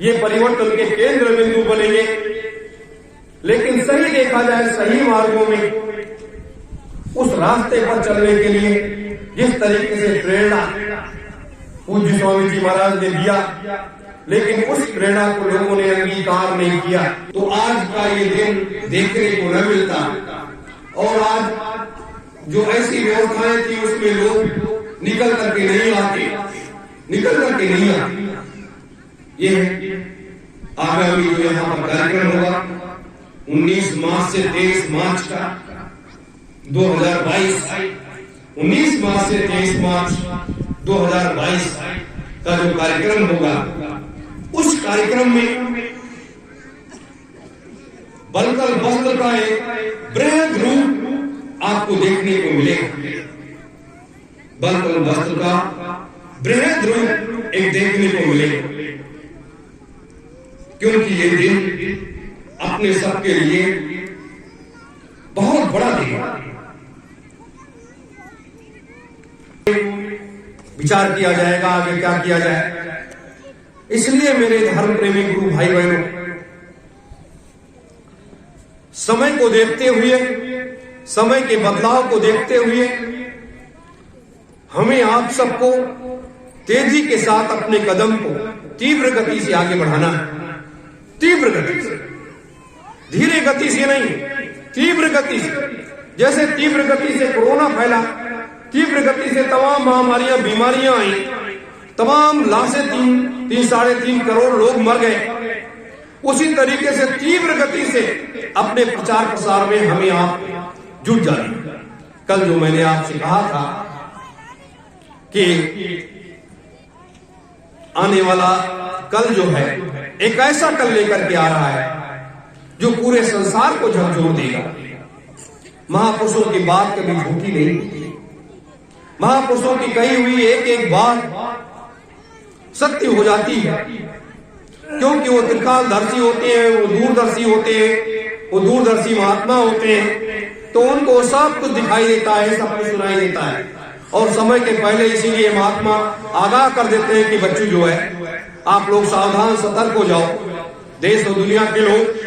ये परिवर्तन के केंद्र बिंदु बनेंगे। लेकिन सही देखा जाए, सही मार्गों में उस रास्ते पर चलने के लिए जिस तरीके से प्रेरणा पूज्य स्वामी जी महाराज ने दिया, लेकिन उस प्रेरणा को लोगों ने अंगीकार नहीं किया, तो आज का ये दिन देखने को न मिलता। और आज जो ऐसी व्यवस्थाएं थी उसमें लोग निकल करके नहीं आते। ये आगामी जो यहाँ पर कार्यक्रम होगा 19 मार्च से 23 मार्च का 2022, 19 मार्च से 23 मार्च 2022 का जो कार्यक्रम होगा, उस कार्यक्रम में बलकल वस्त्र का एक बृहद रूप आपको देखने को मिलेगा। बलकल वस्त्र का बृहद रूप एक देखने को मिलेगा, क्योंकि ये दिन अपने सबके लिए बहुत बड़ा दिन है। विचार किया जाएगा आगे क्या किया जाए। इसलिए मेरे धर्म प्रेमी गुरु भाई बहनों, समय को देखते हुए, समय के बदलाव को देखते हुए हमें आप सबको तेजी के साथ अपने कदम को तीव्र गति से आगे बढ़ाना है। तीव्र गति से, धीरे गति से नहीं, तीव्र गति से। जैसे तीव्र गति से कोरोना फैला, तीव्र गति से तमाम महामारियां, बीमारियां आई, तमाम लाशें 3-3.5 करोड़ लोग मर गए, उसी तरीके से तीव्र गति से अपने प्रचार प्रसार में हमें आप जुट जाए। कल जो मैंने आपसे कहा था कि आने वाला कल जो है एक ऐसा कल लेकर के आ रहा है जो पूरे संसार को झकझोर देगा। महापुरुषों की बात कभी झूठी नहीं, महापुरुषों की कही हुई एक एक बात सत्य हो जाती है, क्योंकि वो त्रिकालदर्शी होते हैं, वो दूरदर्शी होते हैं, वो दूरदर्शी महात्मा होते हैं, तो उनको सब कुछ दिखाई देता है, सब कुछ सुनाई देता है। और समय के पहले इसीलिए महात्मा आगाह कर देते हैं कि बच्चों जो है आप लोग सावधान सतर्क हो जाओ। देश और दुनिया के लोग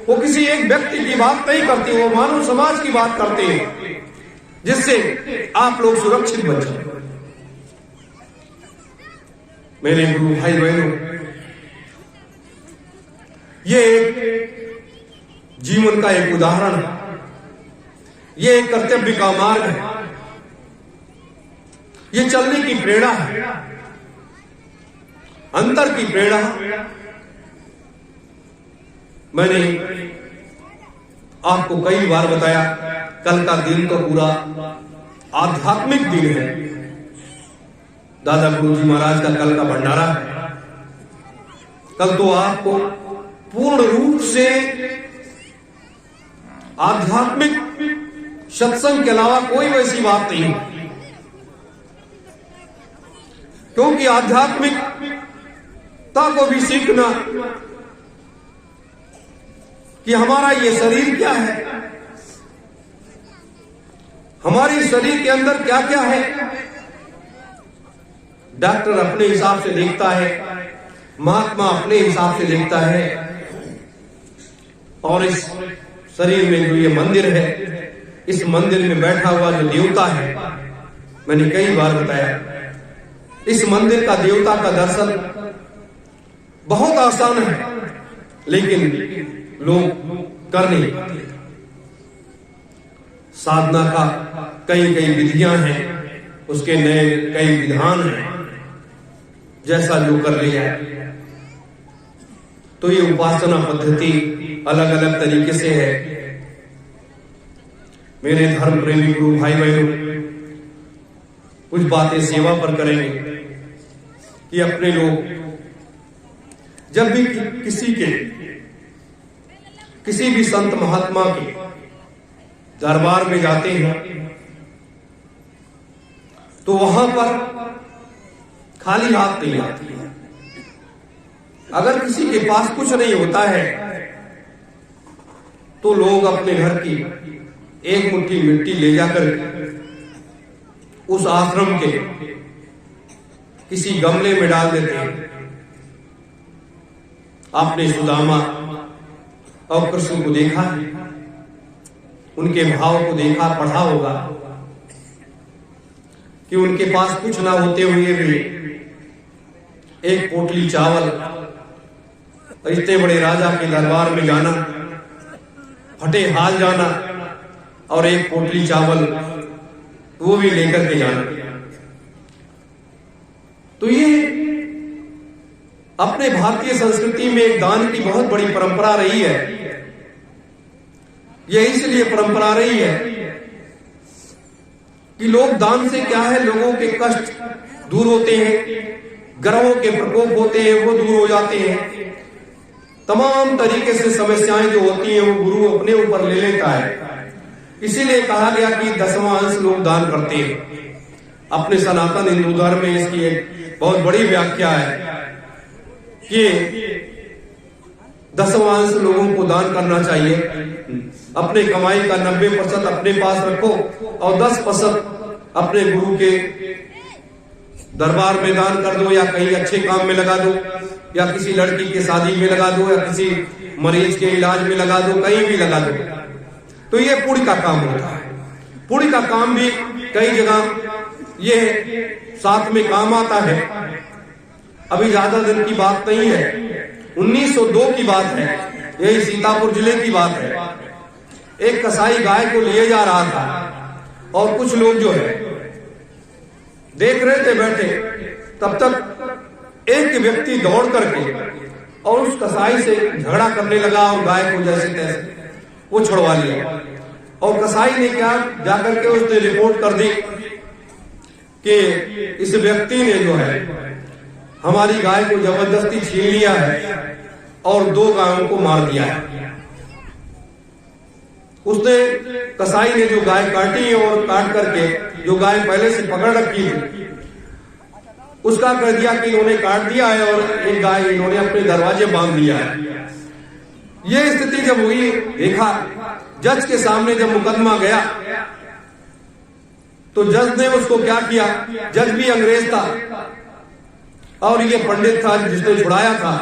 वो किसी एक व्यक्ति की बात नहीं करते, वो मानव समाज की बात करते हैं, जिससे आप लोग सुरक्षित बचें। मेरे गुरु भाई बहनों, ये एक जीवन का एक उदाहरण है, ये एक कर्तव्य का मार्ग है, ये चलने की प्रेरणा है, अंतर की प्रेरणा। मैंने आपको कई बार बताया, कल का दिन तो पूरा आध्यात्मिक दिन है। दादा गुरुजी महाराज का कल का भंडारा है। कल तो आपको पूर्ण रूप से आध्यात्मिक सत्संग के अलावा कोई वैसी बात नहीं, क्योंकि आध्यात्मिकता को भी सीखना कि हमारा ये शरीर क्या है, हमारे शरीर के अंदर क्या क्या है। डॉक्टर अपने हिसाब से देखता है, महात्मा अपने हिसाब से देखता है, और इस शरीर में जो ये मंदिर है, इस मंदिर में बैठा हुआ जो देवता है, मैंने कई बार बताया, इस मंदिर का देवता का दर्शन बहुत आसान है, लेकिन लोग कर नहीं पाते। साधना का कई कई विधियां हैं, उसके नए कई विधान हैं, जैसा जो कर लिया है। तो ये उपासना पद्धति अलग अलग तरीके से है। मेरे धर्म प्रेमी गुरु भाई बहनों, कुछ बातें सेवा पर करेंगे कि अपने लोग जब भी किसी भी संत महात्मा के दरबार में जाते हैं तो वहां पर खाली हाथ नहीं आती है। अगर किसी के पास कुछ नहीं होता है तो लोग अपने घर की एक मुट्ठी मिट्टी ले जाकर उस आश्रम के किसी गमले में डाल देते हैं आपने सुदामा और कृष्ण को देखा, उनके भाव को देखा, पढ़ा होगा कि उनके पास कुछ ना होते हुए भी एक पोटली चावल, इतने बड़े राजा के दरबार में जाना, फटे हाल जाना और एक पोटली चावल वो भी लेकर के जाना। तो ये अपने भारतीय संस्कृति में एक दान की बहुत बड़ी परंपरा रही है। यह इसलिए परंपरा रही है कि लोग दान से क्या है, लोगों के कष्ट दूर होते हैं, ग्रहों के प्रकोप होते हैं वो दूर हो जाते हैं, तमाम तरीके से समस्याएं जो होती हैं वो गुरु अपने ऊपर ले लेता है। इसीलिए कहा गया कि 10वां अंश लोग दान करते हैं। अपने सनातन हिंदू धर्म में इसकी एक बहुत बड़ी व्याख्या है कि 10वां अंश लोगों को दान करना चाहिए। अपने कमाई का 90% अपने पास रखो और 10% अपने गुरु के दरबार में दान कर दो, या कहीं अच्छे काम में लगा दो, या किसी लड़की की शादी में लगा दो, या किसी मरीज के इलाज में लगा दो, कहीं भी लगा दो। तो ये पुण्य का काम होता है। पुण्य का काम भी कई जगह ये साथ में काम आता है। अभी ज्यादा दिन की बात नहीं है, 1902 की बात है, यही सीतापुर जिले की बात है। एक कसाई गाय को लिए जा रहा था और कुछ लोग जो है देख रहे थे बैठे, तब तक एक व्यक्ति दौड़ करके और उस कसाई से झगड़ा करने लगा और गाय को जैसे तैसे वो छुड़वा लिया। और कसाई ने क्या जाकर के उसने रिपोर्ट कर दी कि इस व्यक्ति ने जो है हमारी गाय को जबरदस्ती छीन लिया है और 2 गायों को मार दिया है। उसने कसाई ने जो गाय काटी है और काट करके जो गाय पहले से पकड़ रखी थी उसका कर दिया कि इन्होंने काट दिया है और एक गाय इन्होंने अपने दरवाजे बांध दिया है। ये स्थिति जब हुई, देखा जज के सामने जब मुकदमा गया तो जज ने उसको क्या किया, जज भी अंग्रेज था और ये पंडित था जिसने छुड़ाया था,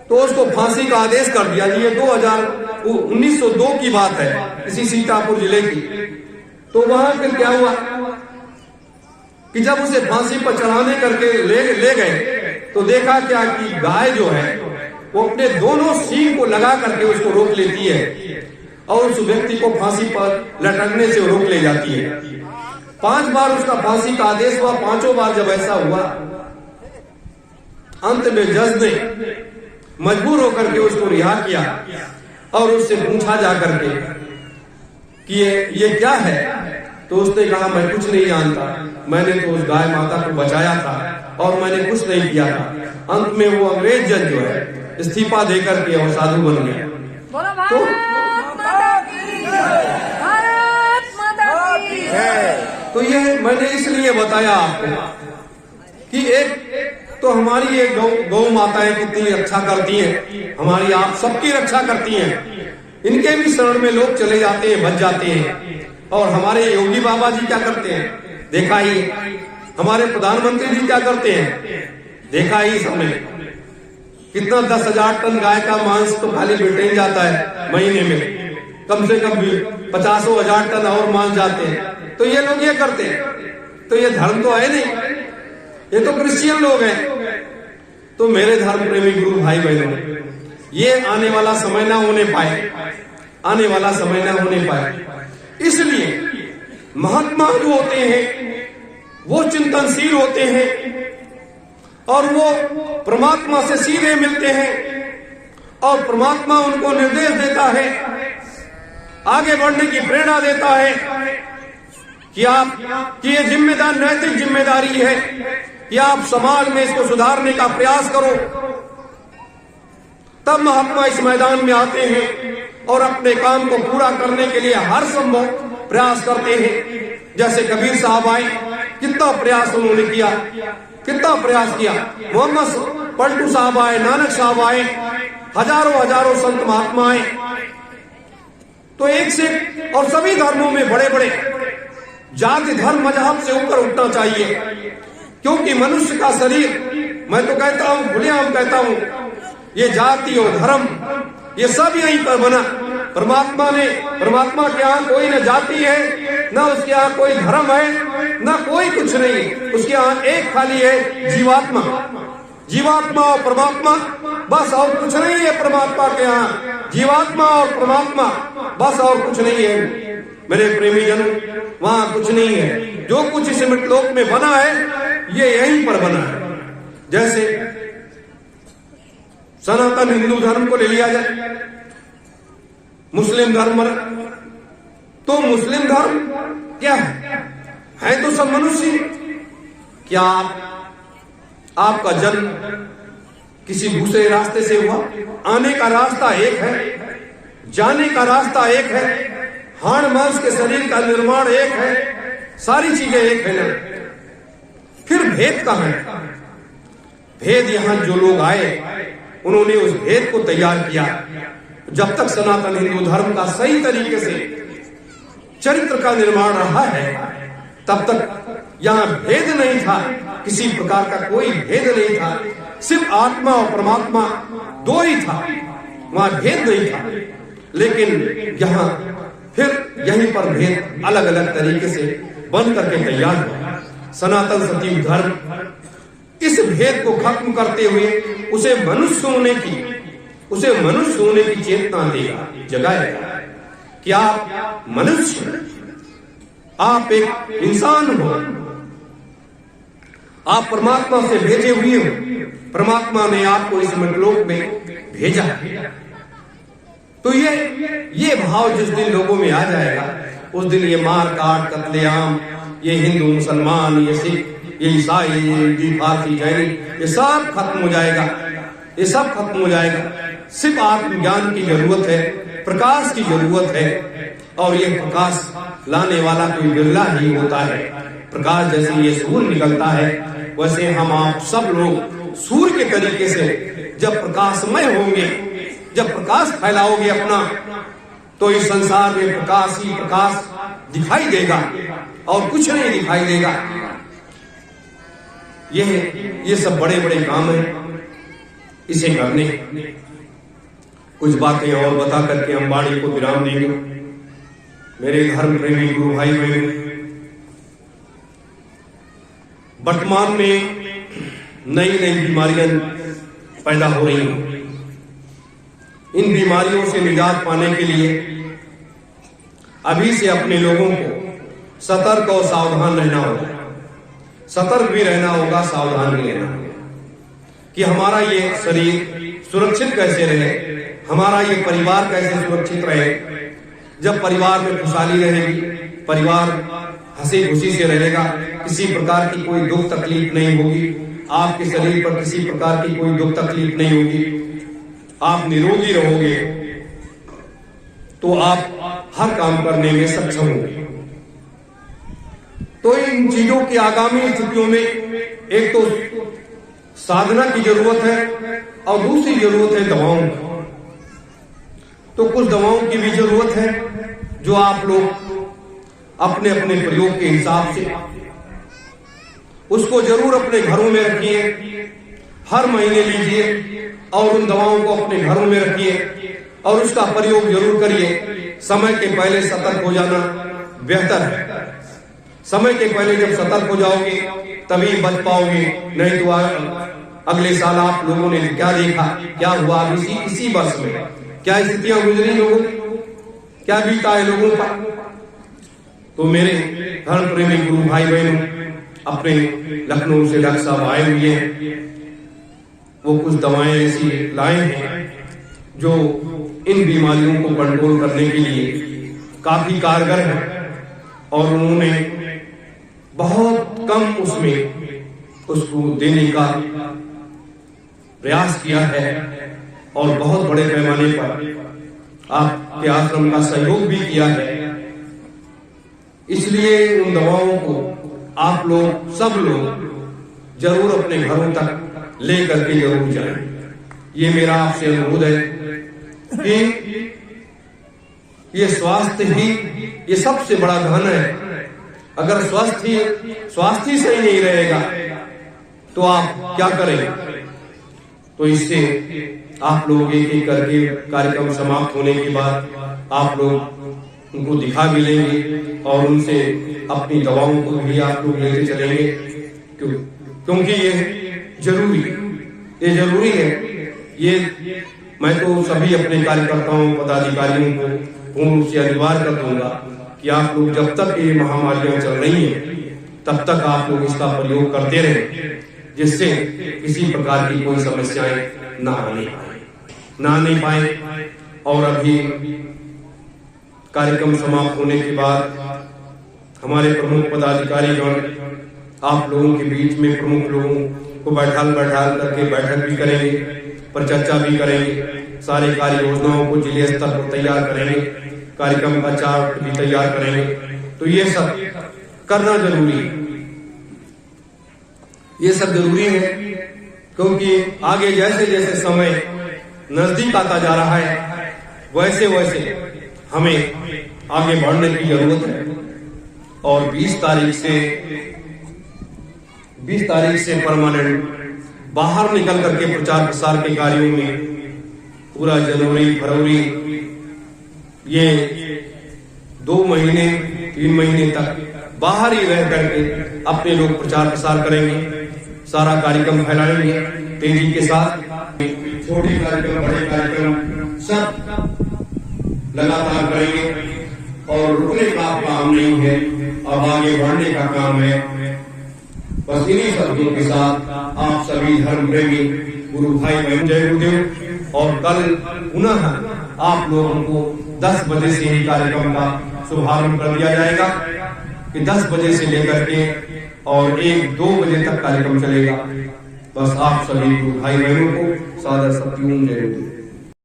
तो उसको फांसी का आदेश कर दिया। ये 1902 की बात है, इसी सीतापुर जिले की। तो वहां फिर क्या हुआ कि जब उसे फांसी पर चढ़ाने करके ले गए तो देखा क्या कि गाय जो है वो अपने दोनों सींग को लगा करके उसको रोक लेती है और उस व्यक्ति को फांसी पर लटकने से रोक ले जाती है। 5 बार उसका फांसी का आदेश हुआ, 5वां बार जब ऐसा हुआ, अंत में जज ने मजबूर होकर के उसको रिहा किया और उससे पूछा जा करके कि ये क्या है। तो उसने कहा मैं कुछ नहीं जानता, मैंने तो उस गाय माता को बचाया था और मैंने कुछ नहीं किया था। अंत में वो अंग्रेज जज जो है इस्तीफा देकर के और साधु बन गया। तो ये मैंने इसलिए बताया आपको कि एक तो हमारी ये गौ माताएं कितनी रक्षा करती हैं, हमारी आप सबकी रक्षा करती हैं। इनके भी शरण में लोग चले जाते हैं, बच जाते हैं। और हमारे योगी बाबा जी क्या करते हैं, देखा ही। हमारे प्रधानमंत्री जी क्या करते हैं, देखा ही सबने। कितना 10,000 टन गाय का मांस तो खाली ब्रिटेन जाता है महीने में, कम से कम 50,000 टन और मांस जाते हैं। तो ये लोग ये करते हैं, तो ये धर्म तो है नहीं, ये तो क्रिश्चियन लोग हैं। तो मेरे धर्म प्रेमी गुरु भाई बहनों, ये आने वाला समय ना होने पाए, आने वाला समय ना होने पाए। इसलिए महात्मा जो होते हैं वो चिंतनशील होते हैं और वो परमात्मा से सीधे मिलते हैं और परमात्मा उनको निर्देश देता है, आगे बढ़ने की प्रेरणा देता है कि ये जिम्मेदार नैतिक जिम्मेदारी है कि आप समाज में इसको सुधारने का प्रयास करो। तब महात्मा इस मैदान में आते हैं और अपने काम को पूरा करने के लिए हर संभव प्रयास करते हैं। जैसे कबीर साहब आए, कितना प्रयास उन्होंने किया, कितना प्रयास किया। मोहम्मद पलटू साहब आए, नानक साहब आए, हजारों संत महात्मा आए। तो एक से और सभी धर्मों में बड़े बड़े जाति धर्म मजहब से ऊपर उठना चाहिए, क्योंकि मनुष्य का शरीर, मैं तो कहता हूं, खुलेआम कहता हूं ये जाति और धर्म, ये सब यहीं पर बना। परमात्मा के यहाँ कोई न जाति है, न उसके यहाँ कोई धर्म है, न कोई कुछ नहीं। उसके यहाँ एक खाली है जीवात्मा और परमात्मा, बस और कुछ नहीं है। परमात्मा के यहाँ जीवात्मा और परमात्मा, बस और कुछ नहीं है। मेरे प्रेमी जन, वहां कुछ नहीं है। जो कुछ इस मृतलोक में बना है, ये यहीं पर बना है। जैसे सनातन हिंदू धर्म को ले लिया जाए, मुस्लिम धर्म, तो मुस्लिम धर्म क्या है तो सब मनुष्य। क्या आपका जन्म किसी दूसरे रास्ते से हुआ? आने का रास्ता एक है, जाने का रास्ता एक है, हाड़ मांस के शरीर का निर्माण एक है, सारी चीजें एक है ना। फिर भेद कहां है? भेद यहां जो लोग आए, उन्होंने उस भेद को तैयार किया। जब तक सनातन हिंदू धर्म का सही तरीके से चरित्र का निर्माण रहा है, तब तक यहाँ भेद नहीं था, किसी प्रकार का कोई भेद नहीं था। सिर्फ आत्मा और परमात्मा दो ही था, वहां भेद नहीं था। लेकिन यहाँ फिर यहीं पर भेद अलग अलग तरीके से बन करके तैयार हुआ। सनातन सतीव धर्म इस भेद को खत्म करते हुए उसे मनुष्य होने की चेतना देगा, जगाएगा कि आप मनुष्य, आप एक इंसान हो, आप परमात्मा से भेजे हुए हो। परमात्मा ने आपको इस मृतलोक में भेजा। तो ये भाव जिस दिन लोगों में आ जाएगा, उस दिन ये मार काट, कत्लेआम, ये हिंदू मुसलमान, ये सिख, ये ईसाई, ये पारसी, जैन, ये सब खत्म हो जाएगा। ये सब खत्म हो जाएगा। सिर्फ आत्मज्ञान की जरूरत है, प्रकाश की जरूरत है। और ये प्रकाश लाने वाला कोई बिरला ही होता है। प्रकाश जैसे ये सूर्य निकलता है, वैसे हम आप सब लोग सूर्य के तरीके से जब प्रकाशमय होंगे, जब प्रकाश फैलाओगे अपना, तो इस संसार में प्रकाश ही प्रकाश दिखाई देगा और कुछ नहीं दिखाई देगा। ये सब बड़े बड़े काम हैं, इसे करने। कुछ बातें और बता करके हम वाणी को विराम देंगे। मेरे धर्म प्रेमी गुरु भाई बहन, वर्तमान में नई नई बीमारियां पैदा हो रही हैं। इन बीमारियों से निजात पाने के लिए अभी से अपने लोगों को सतर्क और सावधान रहना होगा। सतर्क भी रहना होगा, सावधान भी रहना होगा कि हमारा ये शरीर सुरक्षित कैसे रहे, हमारा ये परिवार कैसे सुरक्षित रहे। जब परिवार में खुशहाली रहेगी, परिवार हंसी खुशी से रहेगा, किसी प्रकार की कोई दुख तकलीफ नहीं होगी, आपके शरीर पर किसी प्रकार की कोई दुख तकलीफ नहीं होगी, आप निरोगी रहोगे, तो आप हर काम करने में सक्षम होंगे। तो इन चीजों की आगामी स्थितियों में एक तो साधना की जरूरत है और दूसरी जरूरत है दवाओं की। तो कुछ दवाओं की भी जरूरत है जो आप लोग अपने अपने प्रयोग के हिसाब से उसको जरूर अपने घरों में रखिए, हर महीने लीजिए और उन दवाओं को अपने घरों में रखिए और उसका प्रयोग जरूर करिए। समय के पहले सतर्क हो जाना बेहतर है। समय के पहले जब सतर्क हो जाओगे तभी बच पाओगे, नहीं तो अगले साल आप लोगों ने क्या देखा, क्या हुआ इसी वर्ष में, क्या स्थितियां गुजरी लोगों, क्या बीता है लोगों का। तो मेरे धर्म प्रेमी गुरु भाई बहनों, अपने लखनऊ से डॉक्टर साहब आए हुए हैं, वो कुछ दवाएं ऐसी लाए हैं जो इन बीमारियों को कंट्रोल करने के लिए काफी कारगर है और उन्होंने बहुत कम उसमें उसको देने का प्रयास किया है और बहुत बड़े पैमाने पर आपके आश्रम का सहयोग भी किया है। इसलिए उन दवाओं को आप लोग सब लोग जरूर अपने घरों तक ले करके जरूर जाएं। ये मेरा आपसे अनुरोध है कि ये स्वास्थ्य ही ये सबसे बड़ा धन है। अगर स्वास्थ्य ही सही नहीं रहेगा तो आप क्या करेंगे। तो इससे आप लोग एक एक करके कार्यक्रम समाप्त होने के बाद आप लोग उनको दिखा भी लेंगे और उनसे अपनी दवाओं को भी आप लोग लेते चलेंगे, क्योंकि ये जरूरी है। ये मैं तो सभी अपने कार्यकर्ताओं पदाधिकारियों को पूर्ण रूप से अनिवार्य कर दूंगा कि आप लोग जब तक ये महामारियां चल रही हैं तब तक आप लोग इसका प्रयोग करते रहे, जिससे किसी प्रकार की कोई समस्याएं ना आने पाए। और अभी कार्यक्रम समाप्त होने के बाद हमारे प्रमुख पदाधिकारीगण आप लोगों के बीच में प्रमुख लोगों को बैठाल करके बैठक भी करेंगे, पर चर्चा भी करेंगे, सारे कार्य योजनाओं को जिले स्तर पर तैयार करेंगे, कार्यक्रम का चार्ट भी तैयार करेंगे। तो ये सब करना जरूरी है, ये सब जरूरी है, क्योंकि आगे जैसे जैसे समय नजदीक आता जा रहा है वैसे वैसे हमें आगे बढ़ने की जरूरत है। और 20 तारीख से परमानेंट बाहर निकल करके प्रचार प्रसार के कार्यों में पूरा जनवरी फरवरी ये 2 महीने 3 महीने तक बाहर ही रह करके अपने लोग प्रचार प्रसार करेंगे, सारा कार्यक्रम फैलाएंगे तेजी के साथ। छोटे कार्यक्रम बड़े कार्यक्रम सब लगातार करेंगे और रुकने का काम नहीं है, अब आगे बढ़ने का काम है। बस इन्हीं शब्दों के साथ आप सभी धर्म प्रेमी गुरु भाई बहन जय गुरुदेव। और कल पुनः आप लोगों को 10 बजे से ही कार्यक्रम का शुभारंभ कर दिया जाएगा कि 10 बजे से लेकर के और 1-2 बजे तक कार्यक्रम चलेगा। बस आप सभी गुरु भाई बहनों को सादर सत्युम जय गुरुदेव।